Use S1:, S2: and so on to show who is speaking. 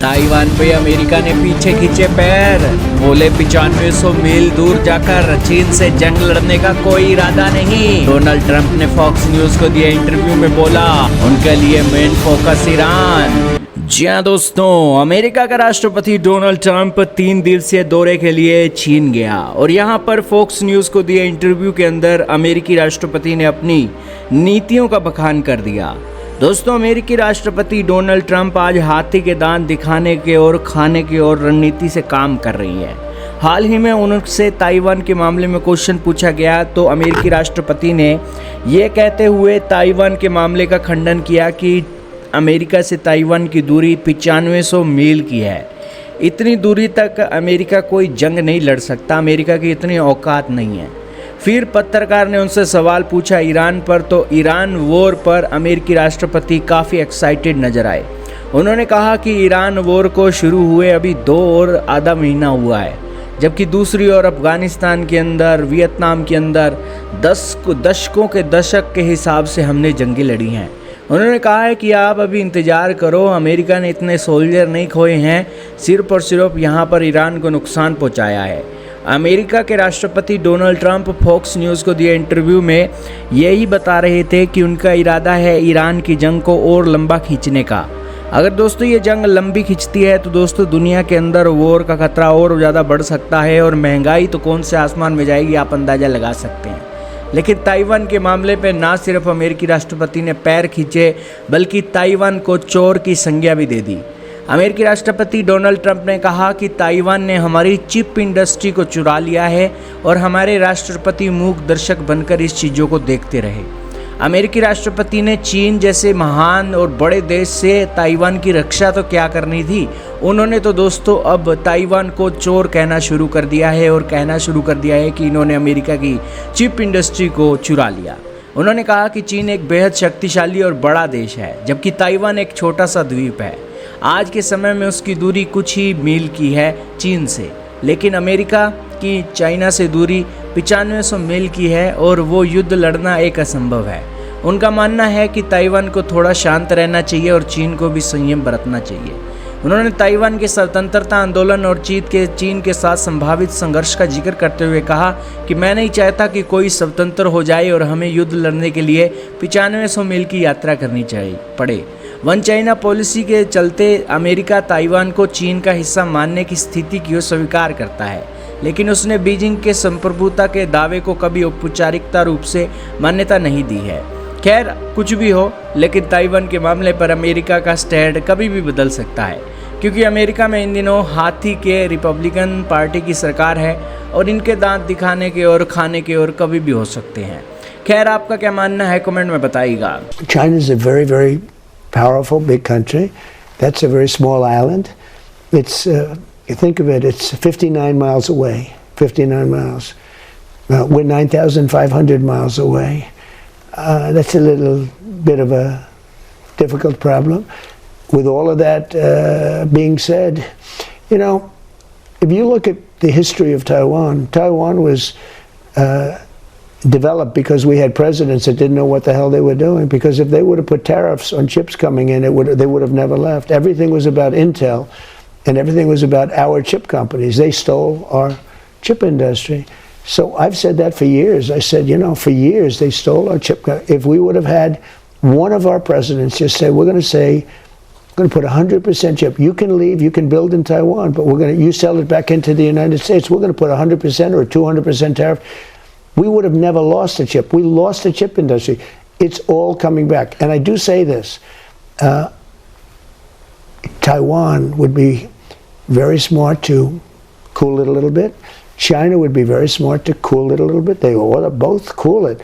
S1: Taiwan पे America ने पीछे खींचे पैर, बोले 9500 मील दूर जाकर चीन से जंग लड़ने का कोई इरादा नहीं। डोनाल्ड ट्रंप ने फॉक्स न्यूज को दिए इंटरव्यू में बोला उनके लिए मेन फोकस ईरान। जी हाँ दोस्तों, अमेरिका का राष्ट्रपति डोनाल्ड ट्रंप 3 दिवसीय दौरे के लिए चीन गया और यहाँ पर फॉक्स न्यूज को दिए इंटरव्यू के अंदर अमेरिकी राष्ट्रपति ने अपनी नीतियों का बखान कर दिया। दोस्तों, अमेरिकी राष्ट्रपति डोनाल्ड ट्रंप आज हाथी के दांत दिखाने के और खाने की और रणनीति से काम कर रही है। हाल ही में उनसे ताइवान के मामले में क्वेश्चन पूछा गया तो अमेरिकी राष्ट्रपति ने ये कहते हुए ताइवान के मामले का खंडन किया कि अमेरिका से ताइवान की दूरी 9500 मील की है। इतनी दूरी तक अमेरिका कोई जंग नहीं लड़ सकता, अमेरिका की इतनी औकात नहीं है। फिर पत्रकार ने उनसे सवाल पूछा ईरान पर, तो ईरान वॉर पर अमेरिकी राष्ट्रपति काफ़ी एक्साइटेड नजर आए। उन्होंने कहा कि ईरान वॉर को शुरू हुए अभी 2 और आधा महीना हुआ है, जबकि दूसरी ओर अफगानिस्तान के अंदर, वियतनाम के अंदर दशकों के दशक के हिसाब से हमने जंगें लड़ी हैं। उन्होंने कहा है कि आप अभी इंतज़ार करो, अमेरिका ने इतने सोल्जर नहीं खोए हैं, सिर्फ और सिर्फ यहाँ पर ईरान को नुकसान पहुँचाया है। अमेरिका के राष्ट्रपति डोनाल्ड ट्रंप फॉक्स न्यूज़ को दिए इंटरव्यू में यही बता रहे थे कि उनका इरादा है ईरान की जंग को और लंबा खींचने का। अगर दोस्तों ये जंग लंबी खिंचती है तो दोस्तों दुनिया के अंदर वॉर का खतरा और ज़्यादा बढ़ सकता है और महंगाई तो कौन से आसमान में जाएगी, आप अंदाज़ा लगा सकते हैं। लेकिन ताइवान के मामले पे ना सिर्फ अमेरिकी राष्ट्रपति ने पैर खींचे बल्कि ताइवान को चोर की संज्ञा भी दे दी। अमेरिकी राष्ट्रपति डोनाल्ड ट्रंप ने कहा कि ताइवान ने हमारी चिप इंडस्ट्री को चुरा लिया है और हमारे राष्ट्रपति मूक दर्शक बनकर इस चीज़ों को देखते रहे। अमेरिकी राष्ट्रपति ने चीन जैसे महान और बड़े देश से ताइवान की रक्षा तो क्या करनी थी, उन्होंने तो दोस्तों अब ताइवान को चोर कहना शुरू कर दिया है और कहना शुरू कर दिया है कि इन्होंने अमेरिका की चिप इंडस्ट्री को चुरा लिया। उन्होंने कहा कि चीन एक बेहद शक्तिशाली और बड़ा देश है, जबकि ताइवान एक छोटा सा द्वीप है। आज के समय में उसकी दूरी कुछ ही मील की है चीन से, लेकिन अमेरिका की चाइना से दूरी 9500 मील की है और वो युद्ध लड़ना एक असंभव है। उनका मानना है कि ताइवान को थोड़ा शांत रहना चाहिए और चीन को भी संयम बरतना चाहिए। उन्होंने ताइवान के स्वतंत्रता आंदोलन और चीन के साथ संभावित संघर्ष का जिक्र करते हुए कहा कि मैं नहीं चाहता कि कोई स्वतंत्र हो जाए और हमें युद्ध लड़ने के लिए 9500 मील की यात्रा करनी पड़े। वन चाइना पॉलिसी के चलते अमेरिका ताइवान को चीन का हिस्सा मानने की स्थिति को स्वीकार करता है, लेकिन उसने बीजिंग के संप्रभुता के दावे को कभी औपचारिकता रूप से मान्यता नहीं दी है। खैर कुछ भी हो, लेकिन ताइवान के मामले पर अमेरिका का स्टैंड कभी भी बदल सकता है, क्योंकि अमेरिका में इन दिनों हाथी के रिपब्लिकन पार्टी की सरकार है और इनके दांत दिखाने के और खाने के और कभी भी हो सकते हैं। खैर आपका क्या मानना है, कमेंट में बताइएगा।
S2: China is a very, very powerful, big country. That's a very small island. It's, you think of it, it's 59 miles away, 59 miles. We're 9,500 miles away. That's a little bit of a difficult problem. With all of that being said, you know, if you look at the history of Taiwan, Taiwan was developed because we had presidents that didn't know what the hell they were doing, because if they would have put tariffs on chips coming in, they would have never left. Everything was about Intel and everything was about our chip companies. They stole our chip industry. So I've said that for years. I said, you know, for years they stole our chip. If we would have had one of our presidents just say, we're going to put 100% chip. You can leave, you can build in Taiwan, but you sell it back into the United States. We're going to put 100% or 200% tariff. We would have never lost a chip. We lost the chip industry. It's all coming back. And I do say this, Taiwan would be very smart to cool it a little bit. China would be very smart to cool it a little bit. They ought to both cool it.